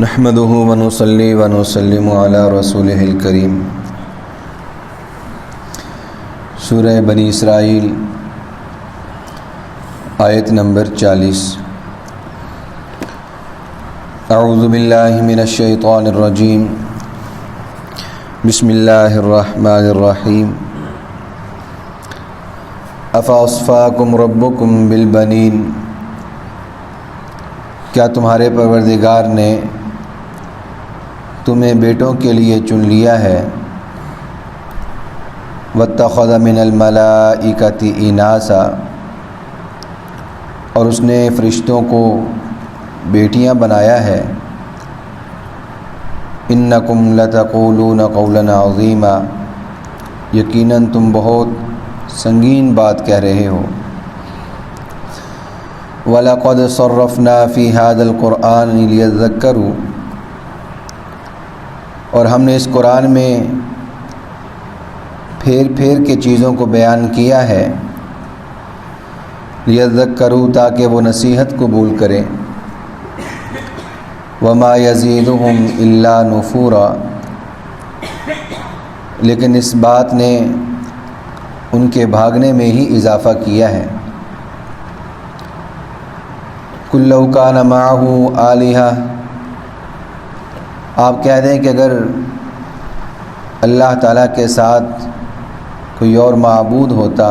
نحمده ونصلي ونسلم علی رسولہ الکریم۔ سورہ بنی اسرائیل آیت نمبر 40۔ اعوذ باللہ من الشیطان الرجیم، بسم اللہ الرحمن الرحیم۔ افاصفاکم ربکم بالبنین، کیا تمہارے پروردگار نے تمہیں بیٹوں کے لیے چن لیا ہے؟ واتخذ من الملائکۃ اناسا، اور اس نے فرشتوں کو بیٹیاں بنایا ہے۔ انکم لتقولون قولا عظیما، یقیناً تم بہت سنگین بات کہہ رہے ہو۔ وَلَقَدْ صَرَّفْنَا فِي هَذَا الْقُرْآنِ لِيَذَّكَّرُوا، اور ہم نے اس قرآن میں پھیر کے چیزوں کو بیان کیا ہے، لِيَذَّكَّرُوا تاکہ وہ نصیحت قبول کریں۔ وَمَا يَزِيدُهُمْ إِلَّا نُفُورًا، لیکن اس بات نے ان کے بھاگنے میں ہی اضافہ کیا ہے۔ قُل لَّوْ كَانَ مَعَهُ آلِهَةٌ، آپ کہہ دیں کہ اگر اللہ تعالیٰ کے ساتھ کوئی اور معبود ہوتا،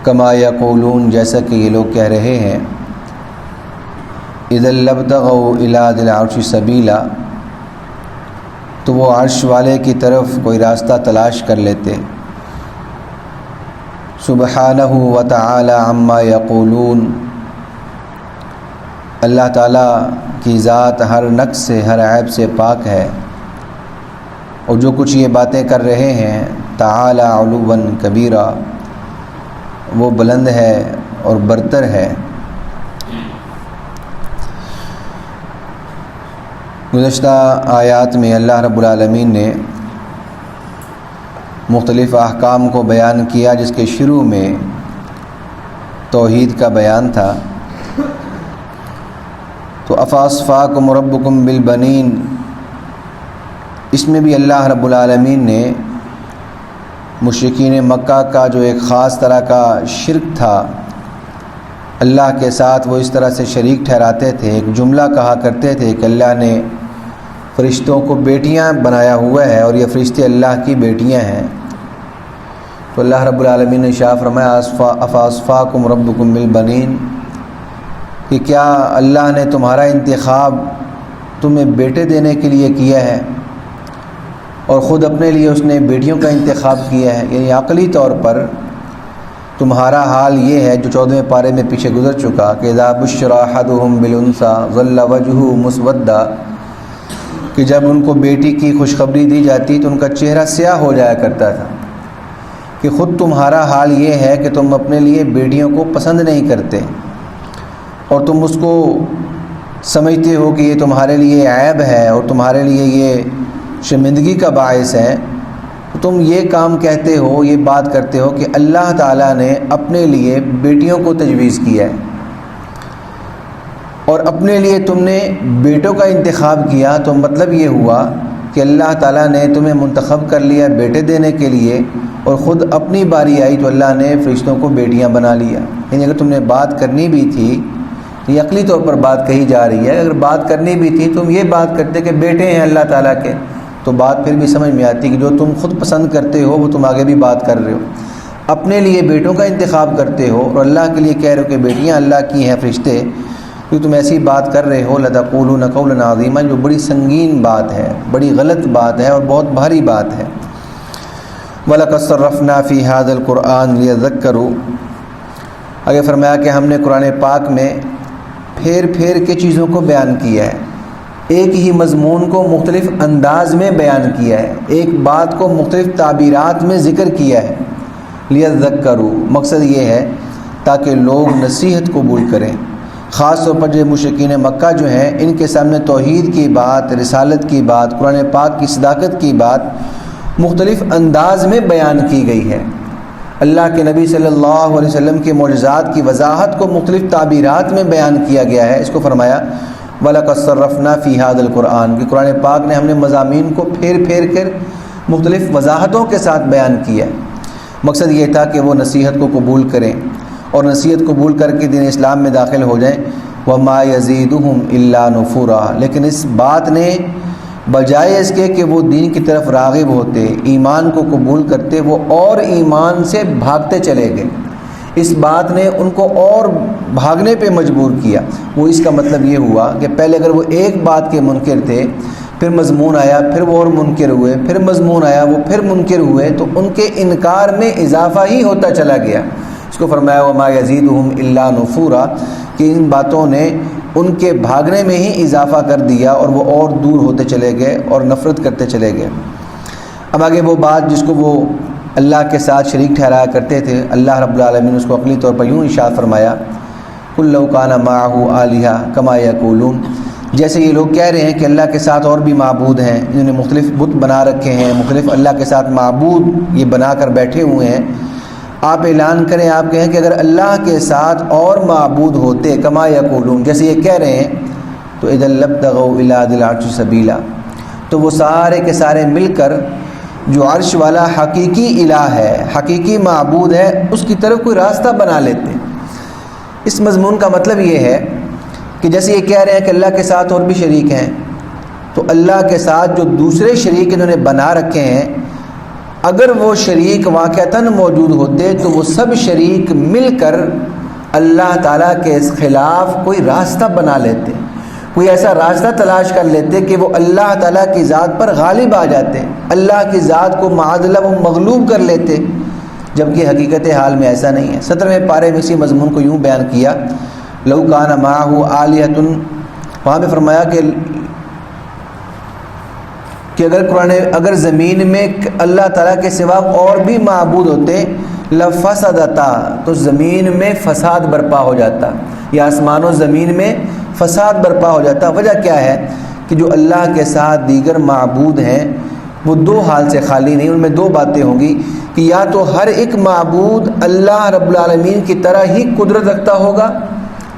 كَمَا يَقُولُونَ جیسا کہ یہ لوگ کہہ رہے ہیں، إِذًا لَّابْتَغَوْا إِلَىٰ ذِي الْعَرْشِ سَبِيلًا، تو وہ عرش والے کی طرف کوئی راستہ تلاش کر لیتے۔ سبحانہ وتعالی عما یقولون، اللہ تعالیٰ کی ذات ہر نقص سے، ہر عیب سے پاک ہے، اور جو کچھ یہ باتیں کر رہے ہیں، تعالی علوا کبیرا، وہ بلند ہے اور برتر ہے۔ گزشتہ آیات میں اللہ رب العالمین نے مختلف احکام کو بیان کیا، جس کے شروع میں توحید کا بیان تھا۔ تو افاصفاکم ربکم بالبنین، اس میں بھی اللہ رب العالمین نے مشرکین مکہ کا جو ایک خاص طرح کا شرک تھا، اللہ کے ساتھ وہ اس طرح سے شریک ٹھہراتے تھے، ایک جملہ کہا کرتے تھے کہ اللہ نے فرشتوں کو بیٹیاں بنایا ہوا ہے اور یہ فرشتے اللہ کی بیٹیاں ہیں۔ تو اللہ رب العالمین نے ارشاد فرمایا افاصفاکم ربکم بالبنین، کہ کیا اللہ نے تمہارا انتخاب تمہیں بیٹے دینے کے لیے کیا ہے، اور خود اپنے لیے اس نے بیٹیوں کا انتخاب کیا ہے؟ یعنی عقلی طور پر تمہارا حال یہ ہے جو 14ویں پارے میں پیچھے گزر چکا کہ اذا بشر احدهم بالانثى ظل وجهه مسودا، کہ جب ان کو بیٹی کی خوشخبری دی جاتی تو ان کا چہرہ سیاہ ہو جایا کرتا تھا، کہ خود تمہارا حال یہ ہے کہ تم اپنے لیے بیٹیوں کو پسند نہیں کرتے، اور تم اس کو سمجھتے ہو کہ یہ تمہارے لیے عیب ہے اور تمہارے لیے یہ شرمندگی کا باعث ہے، تو تم یہ کام کہتے ہو، یہ بات کرتے ہو کہ اللہ تعالیٰ نے اپنے لیے بیٹیوں کو تجویز کیا ہے، اور اپنے لیے تم نے بیٹوں کا انتخاب کیا، تو مطلب یہ ہوا کہ اللہ تعالیٰ نے تمہیں منتخب کر لیا بیٹے دینے کے لیے، اور خود اپنی باری آئی تو اللہ نے فرشتوں کو بیٹیاں بنا لیا۔ یعنی اگر تم نے بات کرنی بھی تھی، یہ عقلی طور پر بات کہی جا رہی ہے، اگر بات کرنی بھی تھی تم یہ بات کرتے کہ بیٹے ہیں اللہ تعالیٰ کے، تو بات پھر بھی سمجھ میں آتی کہ جو تم خود پسند کرتے ہو وہ تم آگے بھی بات کر رہے ہو، اپنے لیے بیٹوں کا انتخاب کرتے ہو اور اللہ کے لیے کہہ رہے ہو کہ بیٹیاں اللہ کی ہیں فرشتے، تو تم ایسی بات کر رہے ہو لتقولون قولا عظیما، جو بڑی سنگین بات ہے، بڑی غلط بات ہے اور بہت بھاری بات ہے۔ وَلَقَدْ صَرَّفْنَا فِي هَذَا الْقُرْآنِ لِيَذَّكَّرُوا، آگے فرمایا کہ ہم نے قرآن پاک میں پھیر کے چیزوں کو بیان کیا ہے، ایک ہی مضمون کو مختلف انداز میں بیان کیا ہے، ایک بات کو مختلف تعبیرات میں ذکر کیا ہے۔ لِيَذَّكَّرُوا، مقصد یہ ہے تاکہ لوگ نصیحت قبول کریں، خاص طور پر جو مشرکین مکہ جو ہیں، ان کے سامنے توحید کی بات، رسالت کی بات، قرآن پاک کی صداقت کی بات مختلف انداز میں بیان کی گئی ہے۔ اللہ کے نبی صلی اللہ علیہ وسلم کے معجزات کی وضاحت کو مختلف تعبیرات میں بیان کیا گیا ہے۔ اس کو فرمایا وَلَقَدْ صَرَّفْنَا فِي هَذَا الْقُرْآنِ کہ قرآن پاک نے ہم نے مضامین کو پھیر پھیر کر مختلف وضاحتوں کے ساتھ بیان کیا ہے۔ مقصد یہ تھا کہ وہ نصیحت کو قبول کریں اور نصیحت قبول کر کے دین اسلام میں داخل ہو جائیں۔ وَمَا يَزِيدُهُمْ إِلَّا نُفُورًا، لیکن اس بات نے بجائے اس کے کہ وہ دین کی طرف راغب ہوتے، ایمان کو قبول کرتے، وہ اور ایمان سے بھاگتے چلے گئے۔ اس بات نے ان کو اور بھاگنے پہ مجبور کیا۔ وہ اس کا مطلب یہ ہوا کہ پہلے اگر وہ ایک بات کے منکر تھے، پھر مضمون آیا، پھر وہ اور منکر ہوئے، پھر مضمون آیا، وہ پھر منکر ہوئے، تو ان کے انکار میں اضافہ ہی ہوتا چلا گیا۔ اس کو فرمایا وَمَا يَزِيدُهُمْ إِلَّا نُفُورًا کہ ان باتوں نے ان کے بھاگنے میں ہی اضافہ کر دیا اور وہ اور دور ہوتے چلے گئے اور نفرت کرتے چلے گئے۔ اب آگے وہ بات جس کو وہ اللہ کے ساتھ شریک ٹھہرایا کرتے تھے، اللہ رب العالمین اس کو عقلی طور پر یوں ارشاد فرمایا قُل لَوْ كَانَ مَعَهُ آلِهَةٌ كَمَا يَقُولُونَ، جیسے یہ لوگ کہہ رہے ہیں کہ اللہ کے ساتھ اور بھی معبود ہیں، انہوں نے مختلف بت بنا رکھے ہیں، مختلف اللہ کے ساتھ معبود یہ بنا کر بیٹھے ہوئے ہیں۔ آپ اعلان کریں، آپ کہیں کہ اگر اللہ کے ساتھ اور معبود ہوتے کما یقولون جیسے یہ کہہ رہے ہیں، تو اذا لابتغوا الی ذی العرش سبیلا، تو وہ سارے کے سارے مل کر جو عرش والا حقیقی الہ ہے، حقیقی معبود ہے، اس کی طرف کوئی راستہ بنا لیتے۔ اس مضمون کا مطلب یہ ہے کہ جیسے یہ کہہ رہے ہیں کہ اللہ کے ساتھ اور بھی شریک ہیں، تو اللہ کے ساتھ جو دوسرے شریک انہوں نے بنا رکھے ہیں، اگر وہ شریک واقعتاً موجود ہوتے تو وہ سب شریک مل کر اللہ تعالیٰ کے خلاف کوئی راستہ بنا لیتے، کوئی ایسا راستہ تلاش کر لیتے کہ وہ اللہ تعالیٰ کی ذات پر غالب آ جاتے، اللہ کی ذات کو معاذ اللہ وہ مغلوب کر لیتے، جبکہ حقیقت حال میں ایسا نہیں ہے۔ 17ویں پارے میں اسی مضمون کو یوں بیان کیا لو کان معہ آلہۃ، وہاں پہ فرمایا کہ اگر زمین میں اللہ تعالیٰ کے سوا اور بھی معبود ہوتے لفسدتا، تو زمین میں فساد برپا ہو جاتا، یا آسمان و زمین میں فساد برپا ہو جاتا۔ وجہ کیا ہے کہ جو اللہ کے ساتھ دیگر معبود ہیں وہ دو حال سے خالی نہیں، ان میں دو باتیں ہوں گی کہ یا تو ہر ایک معبود اللہ رب العالمین کی طرح ہی قدرت رکھتا ہوگا،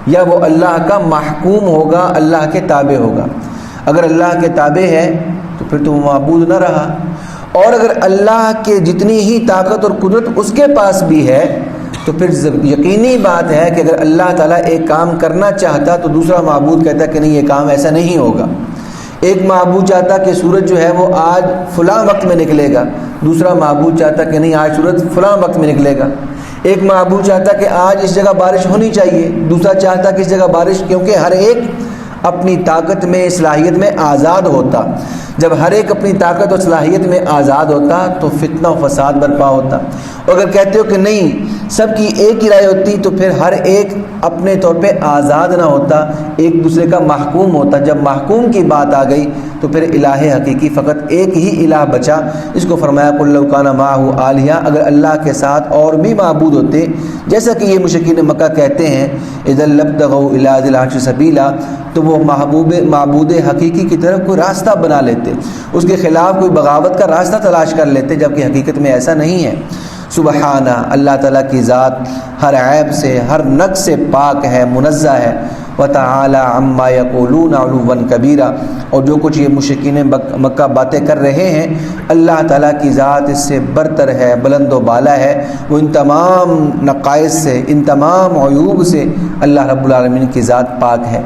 یا وہ اللہ کا محکوم ہوگا، اللہ کے تابع ہوگا۔ اگر اللہ کے تابع ہے تو پھر تو وہ معبود نہ رہا، اور اگر اللہ کے جتنی ہی طاقت اور قدرت اس کے پاس بھی ہے تو پھر یقینی بات ہے کہ اگر اللہ تعالیٰ ایک کام کرنا چاہتا تو دوسرا معبود کہتا کہ نہیں یہ کام ایسا نہیں ہوگا۔ ایک معبود چاہتا کہ سورج جو ہے وہ آج فلاں وقت میں نکلے گا، دوسرا معبود چاہتا کہ نہیں آج سورج فلاں وقت میں نکلے گا۔ ایک معبود چاہتا کہ آج اس جگہ بارش ہونی چاہیے، دوسرا چاہتا کہ اس جگہ بارش، کیونکہ ہر ایک اپنی طاقت میں صلاحیت میں آزاد ہوتا۔ جب ہر ایک اپنی طاقت اور صلاحیت میں آزاد ہوتا تو فتنہ و فساد برپا ہوتا۔ اور اگر کہتے ہو کہ نہیں سب کی ایک ہی رائے ہوتی تو پھر ہر ایک اپنے طور پہ آزاد نہ ہوتا، ایک دوسرے کا محکوم ہوتا۔ جب محکوم کی بات آ گئی تو پھر الہ حقیقی فقط ایک ہی الہ بچا۔ اس کو فرمایا قُل لَوْ كَانَ مَعَهُ آلِهَةٌ، اگر اللہ کے ساتھ اور بھی معبود ہوتے، جیسا کہ یہ مشرکین مکہ کہتے ہیں اذا لابتغوا الی ذی العرش سبیلا، تو وہ معبود حقیقی کی طرف کوئی راستہ بنا لیتے، اس کے خلاف کوئی بغاوت کا راستہ تلاش کر لیتے، جبکہ حقیقت میں ایسا نہیں ہے۔ سبحانہ، اللہ تعالیٰ کی ذات ہر عیب سے ہر نقص سے پاک ہے، منزہ ہے۔ وتعالی عما یقولون علوا کبیرا، اور جو کچھ یہ مشرکین مکہ باتیں کر رہے ہیں اللہ تعالیٰ کی ذات اس سے برتر ہے، بلند و بالا ہے۔ وہ ان تمام نقائص سے، ان تمام عیوب سے اللہ رب العالمین کی ذات پاک ہے۔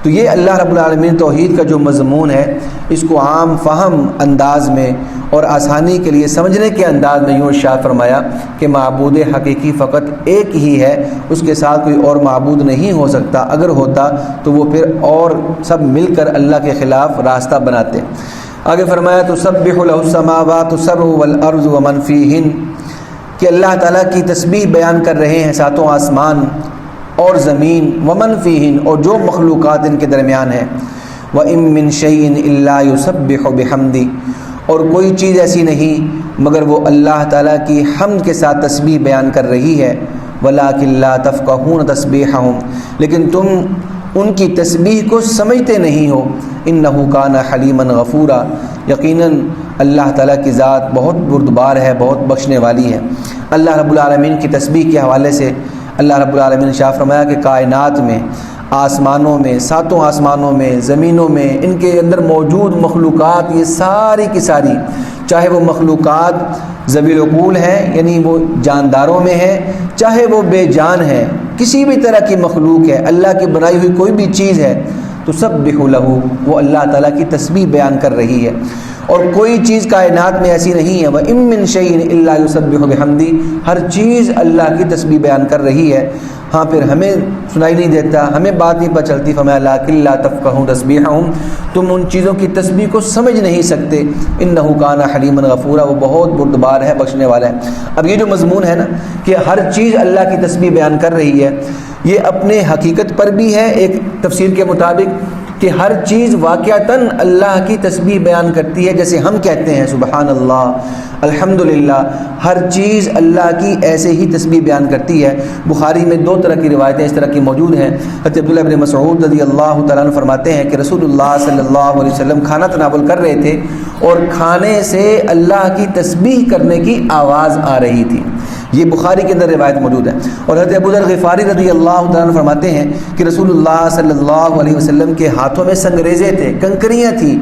تو یہ اللہ رب العالمین توحید کا جو مضمون ہے، اس کو عام فہم انداز میں اور آسانی کے لیے سمجھنے کے انداز میں یوں ارشاد فرمایا کہ معبود حقیقی فقط ایک ہی ہے، اس کے ساتھ کوئی اور معبود نہیں ہو سکتا، اگر ہوتا تو وہ پھر اور سب مل کر اللہ کے خلاف راستہ بناتے۔ آگے فرمایا تسبح له السماوات السبع والارض ومن فیہن، کہ اللہ تعالیٰ کی تسبیح بیان کر رہے ہیں ساتوں آسمان اور زمین، ومن فیہن، اور جو مخلوقات ان کے درمیان ہیں، وَإِن مِّن شَيْءٍ إِلَّا يُسَبِّحُ بِحَمْدِهِ، اور کوئی چیز ایسی نہیں مگر وہ اللہ تعالیٰ کی حمد کے ساتھ تسبیح بیان کر رہی ہے۔ وَلَٰكِن لَّا تَفْقَهُونَ تَسْبِيحَهُمْ، لیکن تم ان کی تسبیح کو سمجھتے نہیں ہو۔ إِنَّهُ كَانَ حَلِيمًا غَفُورًا، یقیناً اللہ تعالیٰ کی ذات بہت بردبار ہے، بہت بخشنے والی ہے۔ اللہ رب العالمین کی تسبیح کے حوالے سے اللہ رب العالمین نے شاہ فرمایا کہ کائنات میں آسمانوں میں، ساتوں آسمانوں میں، زمینوں میں، ان کے اندر موجود مخلوقات یہ ساری کی ساری، چاہے وہ مخلوقات ذوی العقول ہیں یعنی وہ جانداروں میں ہیں، چاہے وہ بے جان ہیں، کسی بھی طرح کی مخلوق ہے، اللہ کی بنائی ہوئی کوئی بھی چیز ہے، تسبح لہ، وہ اللہ تعالیٰ کی تسبیح بیان کر رہی ہے۔ اور کوئی چیز کائنات میں ایسی نہیں ہے، وَإِن مِّن شَيْءٍ إِلَّا يُسَبِّحُ بِحَمْدِهِ، ہر چیز اللہ کی تسبیح بیان کر رہی ہے۔ ہاں پھر ہمیں سنائی نہیں دیتا، ہمیں بات نہیں پتہ چلتی، فَمَا لَٰكِن لَّا تَفْقَهُونَ تَسْبِيحَهُمْ، تم ان چیزوں کی تسبیح کو سمجھ نہیں سکتے۔ إِنَّهُ كَانَ حَلِيمًا غَفُورًا، وہ بہت بردبار ہے، بخشنے والا ہے۔ اب یہ جو مضمون ہے نا کہ ہر چیز اللہ کی تسبیح بیان کر رہی ہے، یہ اپنے حقیقت پر بھی ہے ایک تفسیر کے مطابق کہ ہر چیز واقعتاً اللہ کی تسبیح بیان کرتی ہے، جیسے ہم کہتے ہیں سبحان اللہ، الحمدللہ، ہر چیز اللہ کی ایسے ہی تسبیح بیان کرتی ہے۔ بخاری میں 2 طرح کی روایتیں اس طرح کی موجود ہیں۔ حضرت عبداللہ بن مسعود رضی اللہ تعالیٰ عنہ فرماتے ہیں کہ رسول اللہ صلی اللہ علیہ وسلم کھانا تناول کر رہے تھے اور کھانے سے اللہ کی تسبیح کرنے کی آواز آ رہی تھی۔ یہ بخاری کے اندر روایت موجود ہے۔ اور حضرت ابو ذر غفاری رضی اللہ تعالیٰ عنہ فرماتے ہیں کہ رسول اللہ صلی اللہ علیہ وسلم کے ہاتھوں میں سنگریزے تھے، کنکریاں تھیں،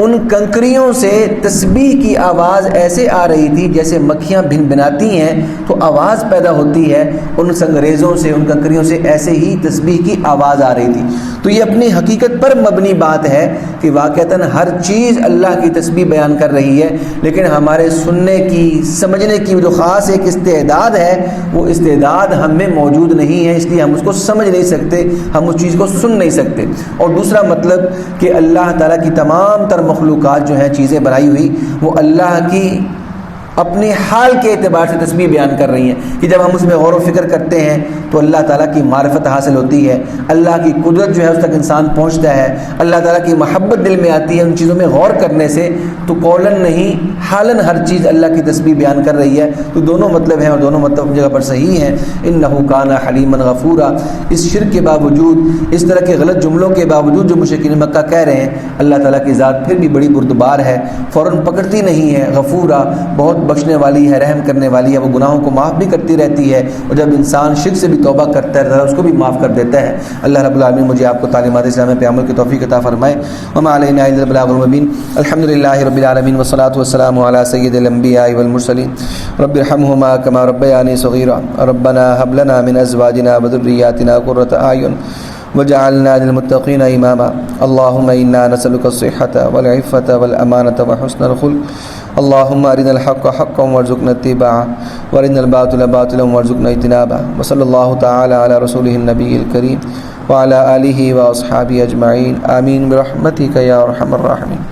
ان کنکریوں سے تسبیح کی آواز ایسے آ رہی تھی جیسے مکھیاں بھن بھناتی ہیں تو آواز پیدا ہوتی ہے، ان سنگریزوں سے، ان کنکریوں سے ایسے ہی تسبیح کی آواز آ رہی تھی۔ تو یہ اپنی حقیقت پر مبنی بات ہے کہ واقعتاً ہر چیز اللہ کی تسبیح بیان کر رہی ہے، لیکن ہمارے سننے کی، سمجھنے کی جو خاص ایک استعداد ہے، وہ استعداد ہم میں موجود نہیں ہے، اس لیے ہم اس کو سمجھ نہیں سکتے، ہم اس چیز کو سن نہیں سکتے۔ اور دوسرا مطلب کہ اللہ تعالیٰ کی تمام تر مخلوقات جو ہیں، چیزیں بنائی ہوئی، وہ اللہ کی اپنے حال کے اعتبار سے تسبیح بیان کر رہی ہیں کہ جب ہم اس میں غور و فکر کرتے ہیں تو اللہ تعالیٰ کی معرفت حاصل ہوتی ہے، اللہ کی قدرت جو ہے اس تک انسان پہنچتا ہے، اللہ تعالیٰ کی محبت دل میں آتی ہے ان چیزوں میں غور کرنے سے۔ تو قولاً نہیں، حالاً ہر چیز اللہ کی تسبیح بیان کر رہی ہے۔ تو دونوں مطلب ہیں اور دونوں مطلب اپنی جگہ پر صحیح ہیں۔ انہ کان حلیما غفورا، اس شرک کے باوجود، اس طرح کے غلط جملوں کے باوجود جو مشرکین مکہ کہہ رہے ہیں، اللہ تعالیٰ کی ذات پھر بھی بڑی بردبار ہے، فوراً پکڑتی نہیں ہے، غفورا، بہت بخشنے والی ہے، رحم کرنے والی ہے، وہ گناہوں کو معاف بھی کرتی رہتی ہے، اور جب انسان شرک سے بھی توبہ کرتا ہے اس کو بھی معاف کر دیتا ہے۔ اللہ رب العالمین مجھے آپ کو تعلیمات اسلام پہ عمل کی توفیق عطا فرمائے۔ وما علینا الا البلاغ المبین۔ الحمدللہ رب العالمین والصلاة والسلام علی سید الانبیاء والمرسلین رب ارحمہما کما ربیانی صغیرا ربنا هب لنا من ازواجنا وذریاتنا قرۃ اعین وجعلنا للمتقین اماما اللهم انا نسألك الصحة والعفة والامانة وحسن الخلق اللهم ارنا الحق حقا وارزقنا اتباعه وارنا الباطل باطلا وارزقنا اجتنابه وصلی اللہ تعالی علی رسوله النبی الکریم وعلى آلہ واصحابہ اجمعین آمین برحمتک یا ارحم الراحمین۔